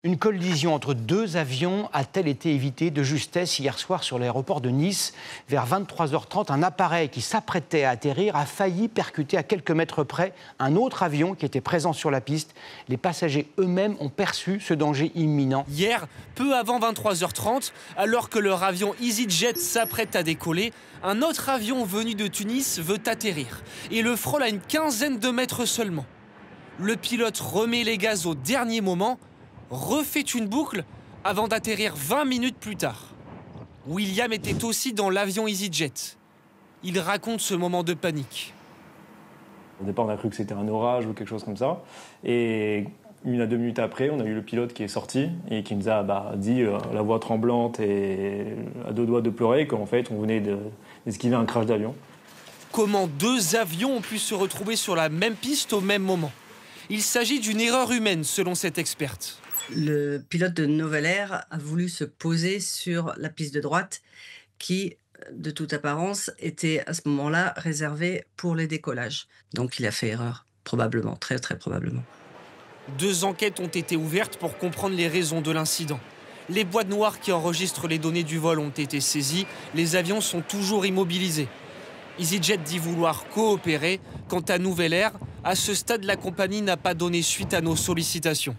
Une collision entre deux avions a-t-elle été évitée de justesse hier soir sur l'aéroport de Nice? Vers 23h30, un appareil qui s'apprêtait à atterrir a failli percuter à quelques mètres près un autre avion qui était présent sur la piste. Les passagers eux-mêmes ont perçu ce danger imminent. Hier, peu avant 23h30, alors que leur avion EasyJet s'apprête à décoller, un autre avion venu de Tunis veut atterrir et le frôle à une quinzaine de mètres seulement. Le pilote remet les gaz au dernier moment, refait une boucle avant d'atterrir 20 minutes plus tard. William était aussi dans l'avion EasyJet. Il raconte ce moment de panique. Au départ, on a cru que c'était un orage ou quelque chose comme ça. Et 1 à 2 minutes après, on a eu le pilote qui est sorti et qui nous a dit, la voix tremblante et à 2 doigts de pleurer, qu'en fait, on venait d'esquiver un crash d'avion. Comment 2 avions ont pu se retrouver sur la même piste au même moment? Il s'agit d'une erreur humaine, selon cette experte. Le pilote de Nouvelle Air a voulu se poser sur la piste de droite qui, de toute apparence, était à ce moment-là réservée pour les décollages. Donc il a fait erreur, probablement, très très probablement. 2 enquêtes ont été ouvertes pour comprendre les raisons de l'incident. Les boîtes noires qui enregistrent les données du vol ont été saisies. Les avions sont toujours immobilisés. EasyJet dit vouloir coopérer. Quant à Nouvelle Air, à ce stade, la compagnie n'a pas donné suite à nos sollicitations.